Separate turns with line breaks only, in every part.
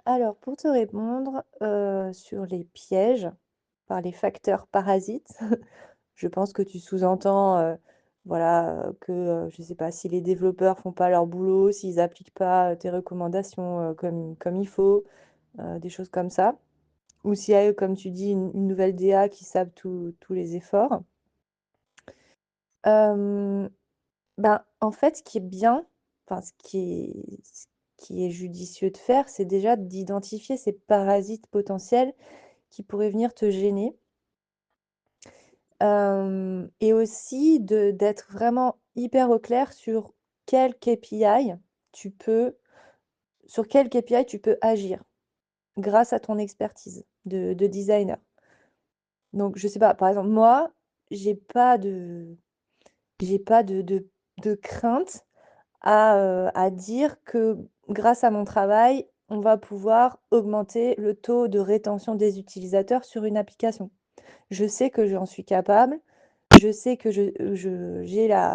Alors pour te répondre, sur les pièges par les facteurs parasites, je pense que tu sous-entends, voilà, que, je sais pas, si les développeurs font pas leur boulot, s'ils appliquent pas, tes recommandations, comme il faut, des choses comme ça. Ou s'il y a, comme tu dis, une nouvelle DA qui sape tous les efforts. Hem, Ben, en fait, ce qui est bien, enfin ce qui est judicieux de faire, c'est déjà d'identifier ces parasites potentiels qui pourraient venir te gêner. Et aussi d'être vraiment hyper au clair sur quel KPI tu peux sur quel KPI tu peux agir grâce à ton expertise de designer. Donc je sais pas, par exemple, moi, j'ai pas de j'ai pas de crainte à dire que grâce à mon travail, on va pouvoir augmenter le taux de rétention des utilisateurs sur une application. Je sais que j'en suis capable. Je sais que j'ai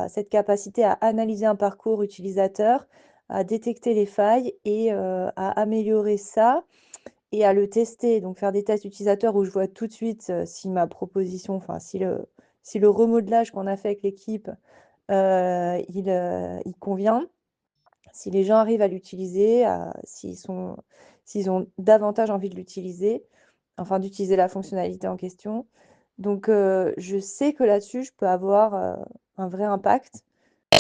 cette capacité à analyser un parcours utilisateur, à détecter les failles et à améliorer ça et à le tester. Donc faire des tests utilisateurs où je vois tout de suite, si ma proposition, enfin si le remodelage qu'on a fait avec l'équipe, il convient. Si les gens arrivent à l'utiliser, s'ils ont davantage envie de l'utiliser, enfin d'utiliser la fonctionnalité en question. Donc je sais que là-dessus, je peux avoir, un vrai impact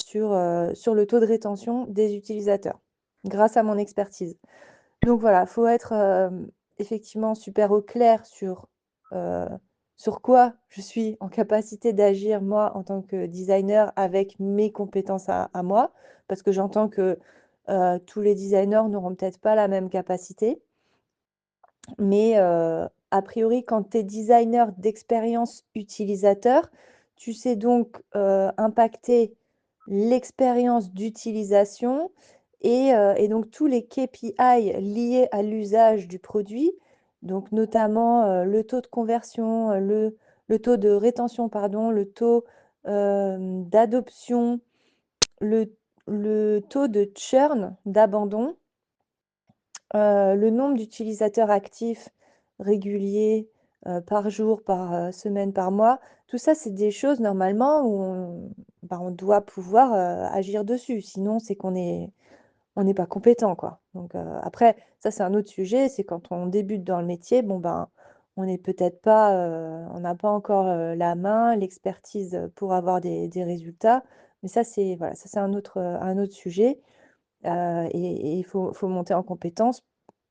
sur le taux de rétention des utilisateurs, grâce à mon expertise. Donc voilà, faut être, effectivement super au clair heu, sur quoi je suis en capacité d'agir moi en tant que designer avec mes compétences à moi. Parce que j'entends que, tous les designers n'auront peut-être pas la même capacité. Mais, a priori, quand tu es designer d'expérience utilisateur, tu sais donc, impacter l'expérience d'utilisation et donc tous les KPI liés à l'usage du produit, donc notamment, le taux de conversion, le taux de rétention, pardon, le taux, d'adoption, le le taux de churn, d'abandon. Le nombre d'utilisateurs actifs réguliers, par jour, par, semaine, par mois, tout ça, c'est des choses normalement où on doit pouvoir, agir dessus. Sinon, c'est on n'est pas compétent, quoi. Donc, après, ça, c'est un autre sujet, c'est quand on débute dans le métier, bon, ben, on n'est peut-être pas, on n'a pas encore, la main, l'expertise, pour avoir des résultats. Mais ça, c'est voilà, ça, c'est un autre sujet, et il faut monter en compétence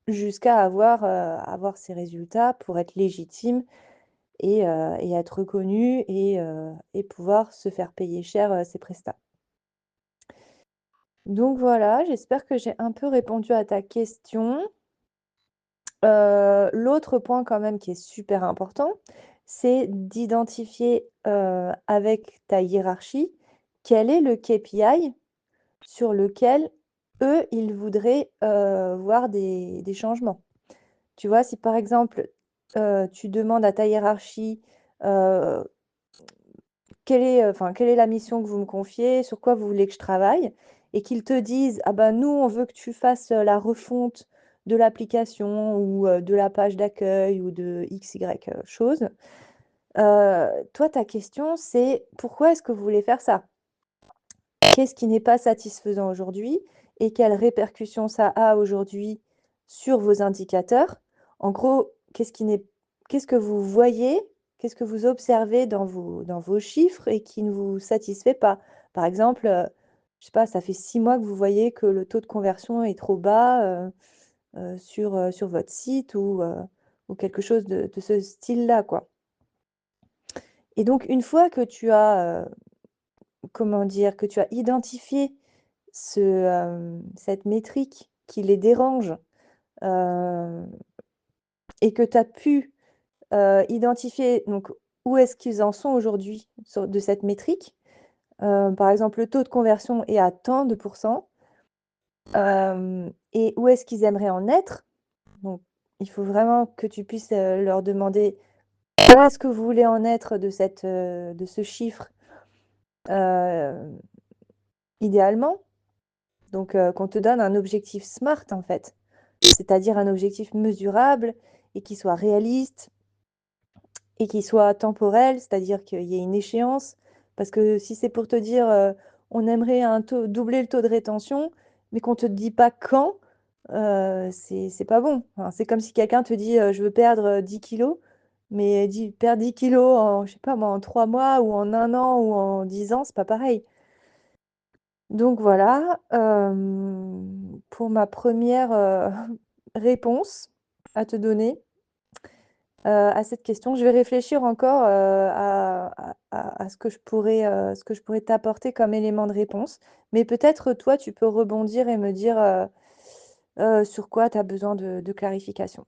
jusqu'à avoir ces résultats pour être légitime et être reconnu et pouvoir se faire payer cher, ses prestats. Donc voilà, j'espère que j'ai un peu répondu à ta question. L'autre point quand même qui est super important, c'est d'identifier, avec ta hiérarchie, quel est le KPI sur lequel eux, ils voudraient, voir des changements. Tu vois, si par exemple, tu demandes à ta hiérarchie, heu, quelle est la mission que vous me confiez? Sur quoi vous voulez que je travaille? Et qu'ils te disent: «Ah bah, nous, on veut que tu fasses, la refonte de l'application ou, de la page d'accueil ou de X, Y, chose». Toi, ta question, c'est: «Pourquoi est-ce que vous voulez faire ça? Qu'est-ce qui n'est pas satisfaisant aujourd'hui et quelles répercussions ça a aujourd'hui sur vos indicateurs?» En gros, qu'est-ce que vous voyez, qu'est-ce que vous observez dans vos chiffres et qui ne vous satisfait pas? Par exemple, je sais pas, ça fait 6 mois que vous voyez que le taux de conversion est trop bas, sur votre site ou quelque chose de ce style-là, quoi. Et donc une fois que tu as, comment dire? Que tu as identifié cette métrique qui les dérange, heu et que tu as pu, identifier donc où est-ce qu'ils en sont aujourd'hui de cette métrique. Par exemple, le taux de conversion est à tant de pourcents, et où est-ce qu'ils aimeraient en être? Donc il faut vraiment que tu puisses, leur demander où est-ce que vous voulez en être de ce chiffre, heu, idéalement. Donc qu'on te donne un objectif SMART, en fait. c'est-à-dire un objectif mesurable et qui soit réaliste et qui soit temporel, c'est-à-dire qu'il y ait une échéance. Parce que si c'est pour te dire, on aimerait doubler le taux de rétention, mais qu'on ne te dit pas quand, c'est pas bon. Enfin, c'est comme si quelqu'un te dit, je veux perdre 10 kilos, mais perdre 10 kilos en, je sais pas moi, en 3 mois ou en 1 an ou en 10 ans, c'est pas pareil. Donc voilà, pour ma première réponse à te donner à cette question. Je vais réfléchir encore à ce que je pourrais t'apporter comme élément de réponse. Mais peut-être toi, tu peux rebondir et me dire sur quoi tu as besoin de clarification.